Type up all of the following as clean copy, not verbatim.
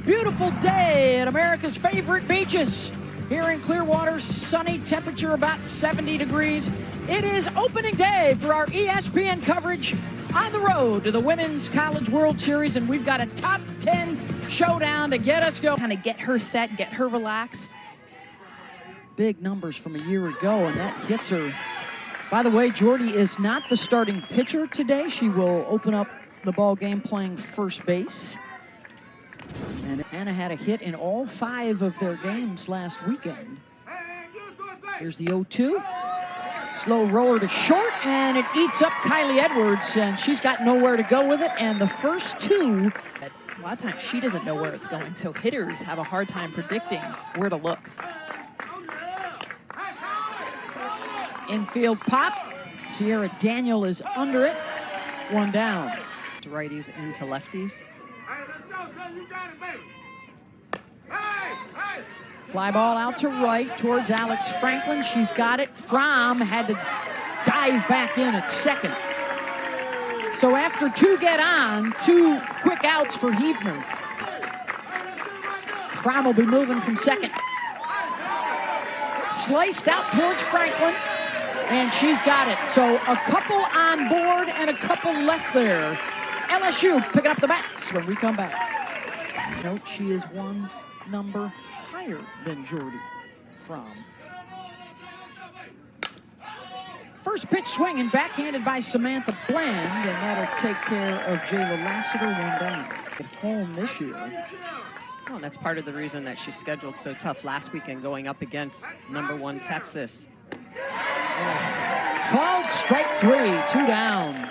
Beautiful day at America's favorite beaches. Here in Clearwater, sunny, temperature about 70 degrees. It is opening day for our ESPN coverage on the road to the Women's College World Series, and we've got a top 10 showdown to get us going. Kind of get her set, get her relaxed. Big numbers from a year ago, and that hits her. By the way, Jordy is not the starting pitcher today. She will open up the ball game playing first base. And Anna had a hit in all 5 of their games last weekend. Here's the 0-2. Slow roller to short, and it eats up Kylie Edwards, and she's got nowhere to go with it. And the first 2. A lot of times she doesn't know where it's going, so hitters have a hard time predicting where to look. Infield pop. Sierra Daniel is under it. 1 down. To righties and to lefties. Fly ball out to right towards Alex Franklin. She's got it. Fromm had to dive back in at second. So after 2 get on, 2 quick outs for Hefner. Fromm will be moving from second. Sliced out towards Franklin, and she's got it. So a couple on board and a couple left there. LSU picking up the bats when we come back. Note she is 1 number higher than Jordy Fromm. First pitch swinging, backhanded by Samantha Bland, and that'll take care of Jayla Lassiter. 1 down. At home this year. Well, that's part of the reason that she scheduled so tough last weekend, going up against #1 Texas. Called strike 3, 2 down.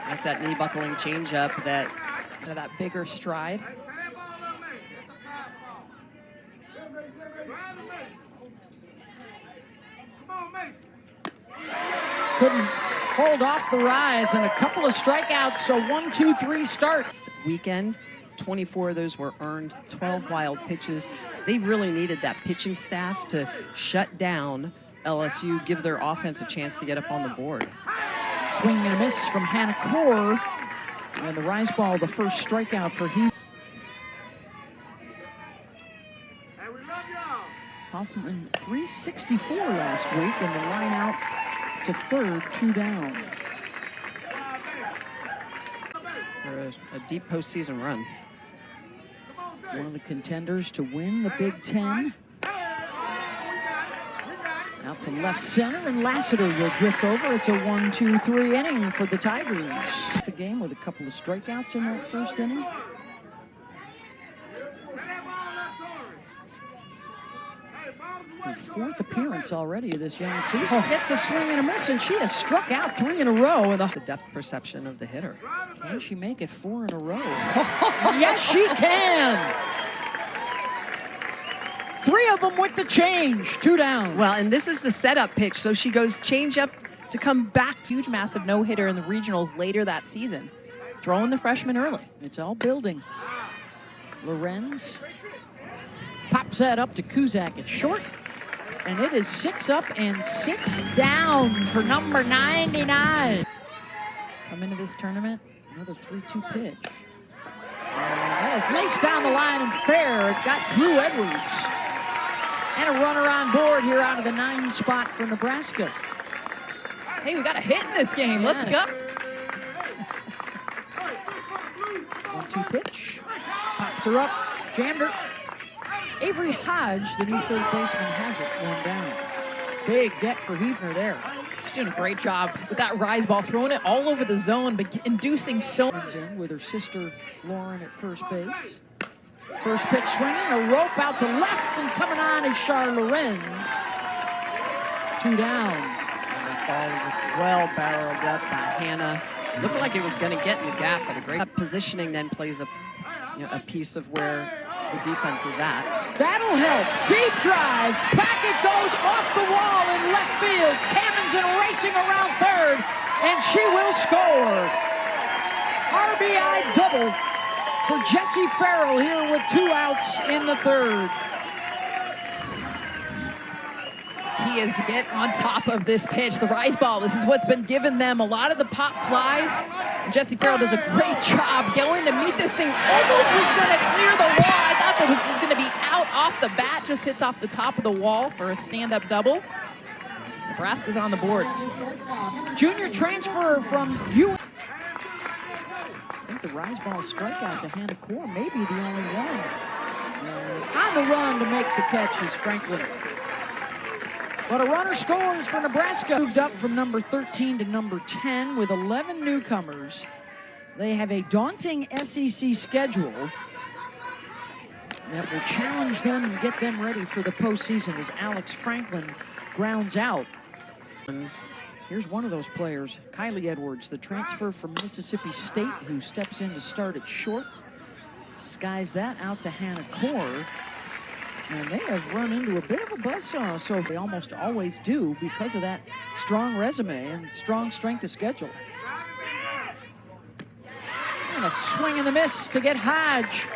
That's that knee buckling changeup that bigger stride. Couldn't hold off the rise, and a couple of strikeouts, so 1, 2, 3 starts. Weekend, 24 of those were earned, 12 wild pitches. They really needed that pitching staff to shut down LSU, give their offense a chance to get up on the board. Swing and a miss from Hannah Core, and the rise ball, the first strikeout for Heath. Hoffman 364 last week, and the line out to third, 2 down. For a deep postseason run. One of the contenders to win the Big Ten. Out to left center, and Lassiter will drift over. It's a 1, 2, 3 inning for the Tigers. The game with a couple of strikeouts in that first inning. Her 4th appearance already this young season. Hits a swing and a miss, and she has struck out 3 in a row. The depth perception of the hitter. Can she make it 4 in a row? Yes, she can. 3 of them with the change, 2 down. Well, and this is the setup pitch, so she goes change up to come back. Huge, massive no-hitter in the regionals later that season. Throwing the freshman early. It's all building. Lorenz pops that up to Kuzak at short. And it is 6 up and 6 down for number 99. Come into this tournament. Another 3-2 pitch. And that is laced down the line and fair. It got Drew Edwards. And a runner on board here out of the 9 spot for Nebraska. Hey, we got a hit in this game. Let's go. 1-2 pitch. Pops her up. Jammed her. Avery Hodge, the new third baseman, has it. 1 down. Big get for Hefner there. She's doing a great job with that rise ball, throwing it all over the zone, but inducing so much. In with her sister Lauren at first base. First pitch swinging, a rope out to left, and coming on is Char Lorenz. 2 down. And the ball was well barreled up by Hannah. Looked like it was going to get in the gap, but a great positioning then plays a piece of where the defense is at. That'll help. Deep drive. Packet goes off the wall in left field. Cammonson racing around third, and she will score. RBI double for Jessie Farrell here with 2 outs in the third. Key is to get on top of this pitch. The rise ball, this is what's been giving them a lot of the pop flies. And Jessie Farrell does a great job going to meet this thing. Almost was going to clear the off the bat, just hits off the top of the wall for a stand-up double. Nebraska's on the board. Junior transfer from U. I think the rise ball strikeout to Hannah Core may be the only one. On the run to make the catch is Franklin. But a runner scores for Nebraska. Moved up from number 13 to number 10 with 11 newcomers. They have a daunting SEC schedule that will challenge them and get them ready for the postseason as Alex Franklin grounds out. Here's one of those players, Kylie Edwards, the transfer from Mississippi State, who steps in to start at short. Skies that out to Hannah Core. And they have run into a bit of a buzzsaw, so they almost always do because of that strong resume and strong strength of schedule. And a swing and a miss to get Hodge.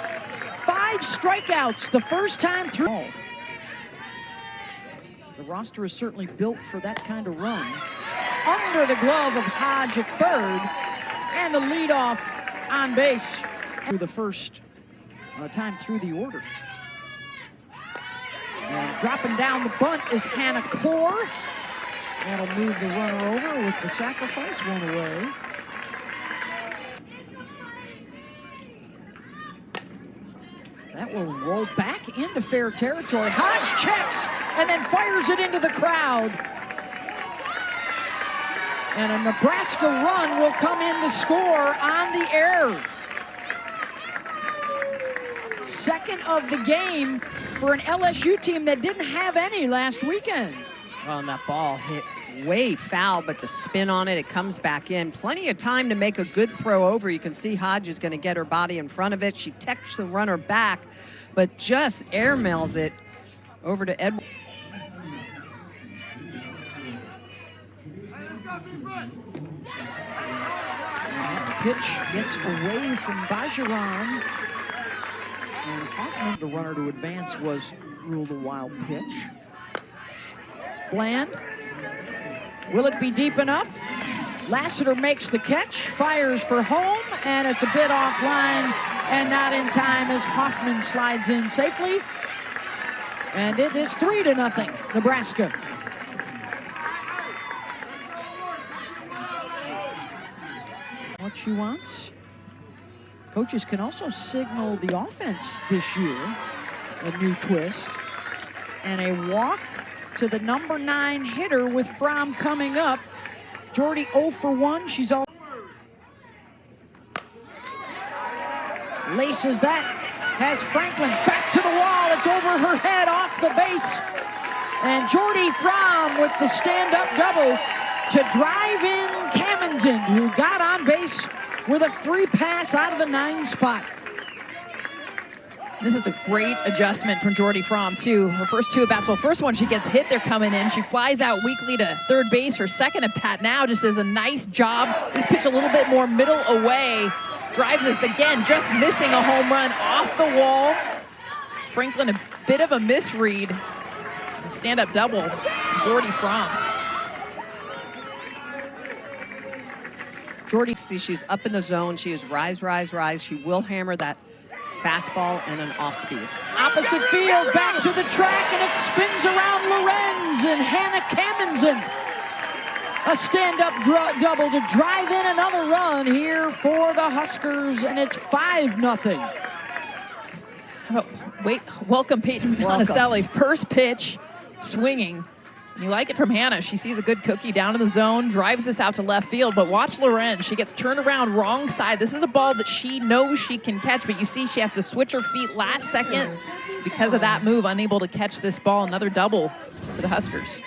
5 strikeouts the first time through. The roster is certainly built for that kind of run. Under the glove of Hodge at third, and the leadoff on base through the first time through the order. And dropping down the bunt is Hannah Core. That'll move the runner over with the sacrifice one away. That will roll back into fair territory. Hodge checks and then fires it into the crowd. And a Nebraska run will come in to score on the air. Second of the game for an LSU team that didn't have any last weekend. Well, and that ball hit way foul, but the spin on it, it comes back in. Plenty of time to make a good throw over. You can see Hodge is going to get her body in front of it. She texts the runner back, but just airmails it over to Edwards. Pitch gets away from Bajaran. And Hoffman, the runner to advance, was ruled a wild pitch. Bland. Will it be deep enough? Lassiter makes the catch, fires for home, and it's a bit offline and not in time as Hoffman slides in safely. And it is 3-0, Nebraska. What she wants. Coaches can also signal the offense this year, a new twist, and a walk to the number 9 hitter with Fromm coming up. Jordy 0 for 1. She's all laces that, has Franklin back to the wall. It's over her head off the base. And Jordy Fromm with the stand-up double to drive in Kamenzen, who got on base with a free pass out of the 9 spot. This is a great adjustment from Jordy Fromm, too. Her first 2 at-bats. Well, first one, she gets hit. They're coming in. She flies out weakly to third base. Her second at-bat now just does a nice job. This pitch a little bit more middle away. Drives us again, just missing a home run off the wall. Franklin, a bit of a misread. Stand-up double, Jordy Fromm. Jordy, see, she's up in the zone. She is rise, rise, rise. She will hammer that fastball and an off-speed. Opposite field, back to the track, and it spins around Lorenz and Hannah Kamenzen. A stand-up double to drive in another run here for the Huskers, and it's 5-0. Oh, wait, welcome Peyton Monticelli. First pitch, swinging. And you like it from Hannah. She sees a good cookie down in the zone, drives this out to left field, but watch Lorenz. She gets turned around wrong side. This is a ball that she knows she can catch, but you see she has to switch her feet last second because of that move, unable to catch this ball. Another double for the Huskers.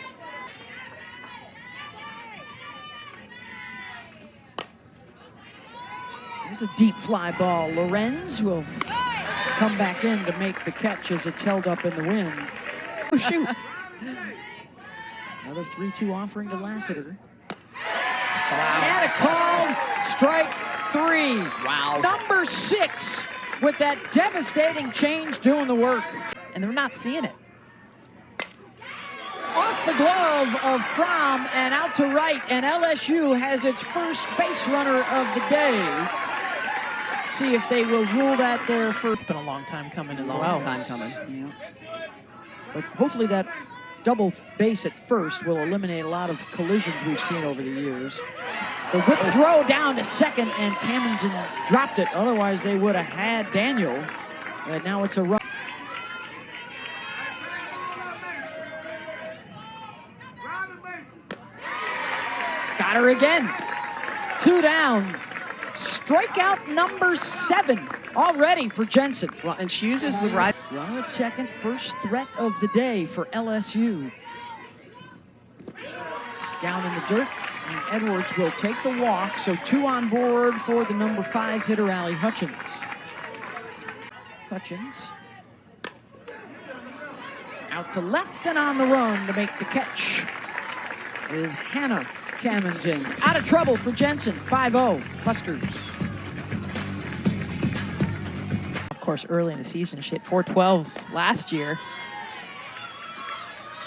There's a deep fly ball. Lorenz will come back in to make the catch as it's held up in the wind. Oh, shoot. Another 3-2 offering to Lassiter. And a called strike 3. Wow. Number 6 with that devastating change doing the work. And they're not seeing it. Off the glove of Fromm and out to right, and LSU has its first base runner of the day. see if they will rule that there for. It's been a long time coming as well. Long time coming. Yeah. But hopefully that double base at first will eliminate a lot of collisions we've seen over the years. The whip throw down to second, and Cammonson dropped it. Otherwise, they would have had Daniel. And now it's a run. Got her again. 2 down. Strikeout number 7 already for Jensen. Well, and she uses the right. Runner at second, first threat of the day for LSU. Down in the dirt, and Edwards will take the walk, so 2 on board for the number 5 hitter, Allie Hutchins. Hutchins out to left and on the run to make the catch is Hannah Cammonson. Out of trouble for Jensen, 5-0, Huskers. Of course, early in the season, she hit .412 last year.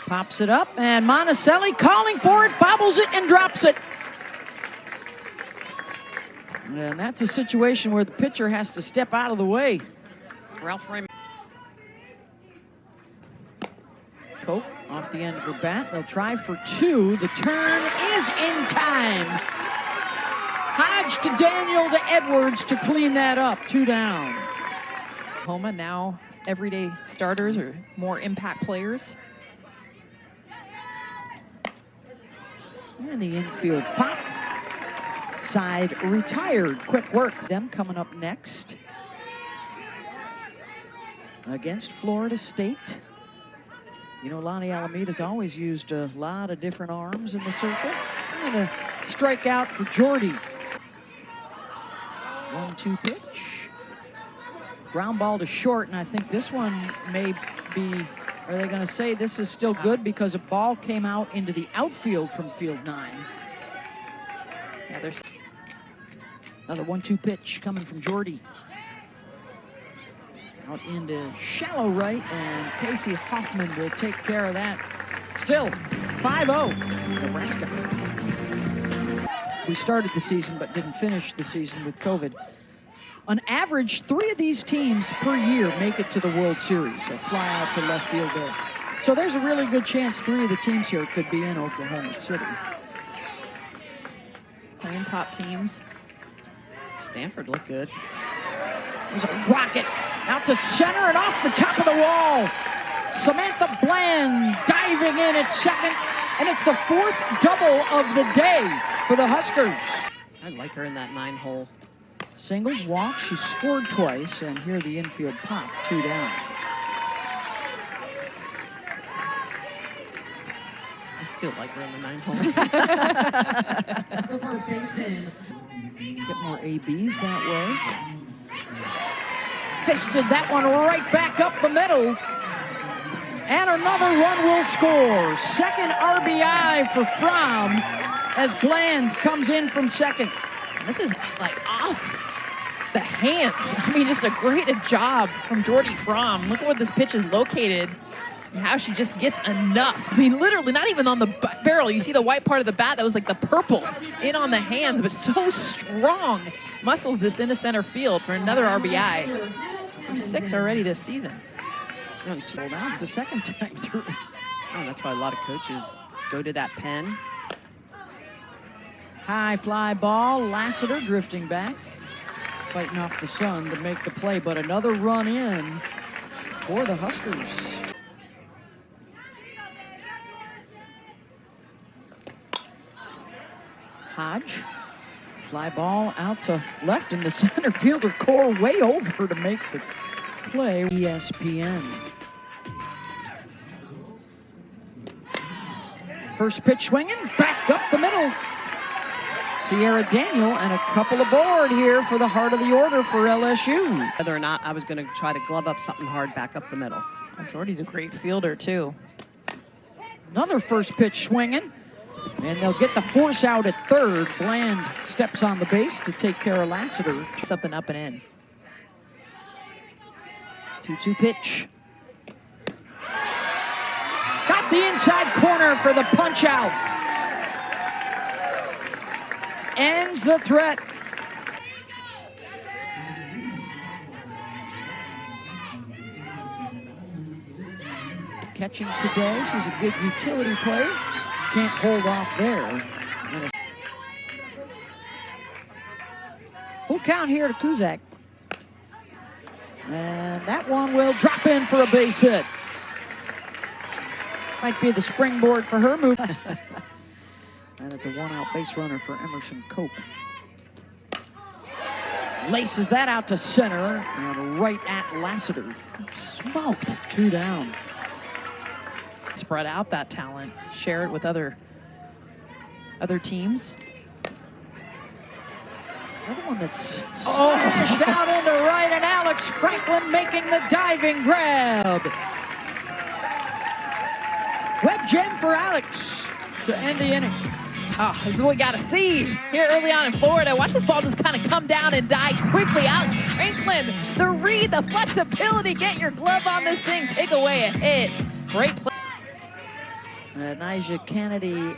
Pops it up, and Monticelli calling for it, bobbles it, and drops it. And that's a situation where the pitcher has to step out of the way. Ralph Raymond. Cope off the end of her bat. They'll try for 2. The turn is in time. Hodge to Daniel to Edwards to clean that up. 2 down. Homa now everyday starters or more impact players. And the infield pop. Side retired. Quick work. Them coming up next against Florida State. You know, Lonnie Alameda's always used a lot of different arms in the circle. And a strikeout for Jordy. 1-2 pitch. Ground ball to short, and I think this one may be, are they going to say this is still good because a ball came out into the outfield from field 9? Yeah, there's Another 1-2 pitch coming from Jordy. Out into shallow right, and Casey Hoffman will take care of that. Still, 5-0, Nebraska. We started the season but didn't finish the season with COVID. On average, 3 of these teams per year make it to the World Series, so fly out to left field there. So there's a really good chance 3 of the teams here could be in Oklahoma City. playing top teams. Stanford looked good. There's a rocket out to center and off the top of the wall. Samantha Bland diving in at second, and it's the 4th double of the day for the Huskers. I like her in that 9-hole. Single, walk, she scored twice, and here the infield pop, 2 down. I still like her in the 9-hole. Get more ABs that way. Fisted that one right back up the middle. And another run will score. Second RBI for Fromm as Bland comes in from second. This is like off the hands. I mean, just a great job from Jordy Fromm. Look at where this pitch is located and how she just gets enough. I mean, literally not even on the barrel. You see the white part of the bat that was like the purple in on the hands, but so strong. Muscles this into center field for another RBI. We're 6 already this season. Well, now it's the second time through. Oh, that's why a lot of coaches go to that pen. High fly ball, Lassiter drifting back, fighting off the sun to make the play, but another run in for the Huskers. Hodge, fly ball out to left, and the center fielder core way over to make the play. ESPN. First pitch swinging, back up the middle. Sierra Daniel and a couple aboard here for the heart of the order for LSU. Whether or not I was going to try to glove up something hard back up the middle. And Jordy's a great fielder, too. Another first pitch swinging, and they'll get the force out at third. Bland steps on the base to take care of Lassiter. Something up and in. 2-2 pitch. Got the inside corner for the punch out. Ends the threat. catching today. She's a good utility player. Can't hold off there. Full count here to Kuzak. And that one will drop in for a base hit. Might be the springboard for her move. And it's a one-out base runner for Emerson Cope. Laces that out to center and right at Lassiter. Smoked. 2 down. Spread out that talent. Share it with other teams. Another one that's smashed out into right, and Alex Franklin making the diving grab. Web gem for Alex to end the inning. Oh, this is what we got to see here early on in Florida. Watch this ball just kind of come down and die quickly. Alex Franklin, the read, the flexibility. Get your glove on this thing. Take away a hit. Great play. Nyjah Kennedy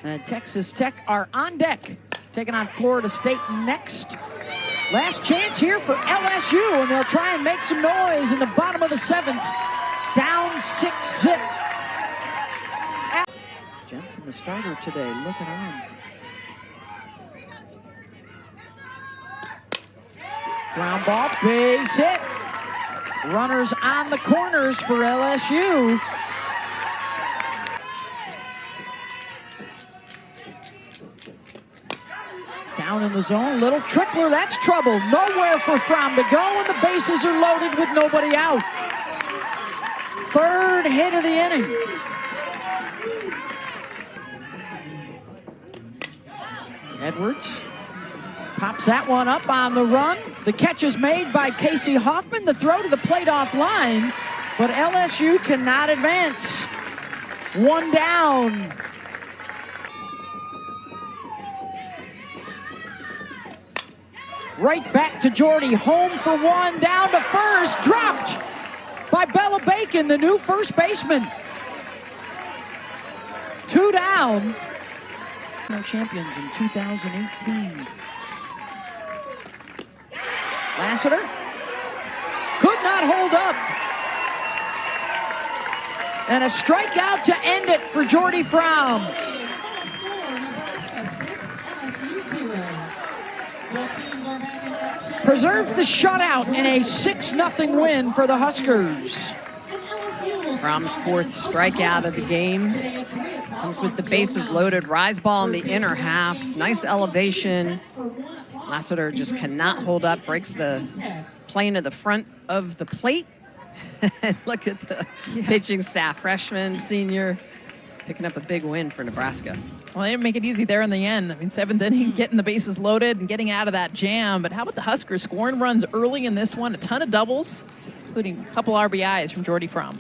and Texas Tech are on deck, taking on Florida State next. Last chance here for LSU, and they'll try and make some noise in the bottom of the 7th. Down 6-zip. Jensen, the starter today, looking on. Ground ball, base hit. Runners on the corners for LSU. Down in the zone, little trickler, that's trouble. Nowhere for Fromm to go, and the bases are loaded with nobody out. 3rd hit of the inning. Edwards pops that one up on the run. The catch is made by Casey Hoffman. The throw to the plate offline, but LSU cannot advance. 1 down. Right back to Jordy, home for 1, down to first, dropped by Bella Bacon, the new first baseman. 2 down. Champions in 2018. Lassiter could not hold up. And a strikeout to end it for Jordy Fromm. Preserves the shutout in a 6-0 win for the Huskers. Fromm's 4th strikeout of the game. Comes with the bases loaded. Rise ball in the inner half. Nice elevation. Lassiter just cannot hold up. Breaks the plane of the front of the plate. And look at the pitching staff. Freshman, senior, picking up a big win for Nebraska. Well, they didn't make it easy there in the end. I mean, 7th inning, getting the bases loaded and getting out of that jam. But how about the Huskers scoring runs early in this one? A ton of doubles, including a couple RBIs from Jordy Fromm.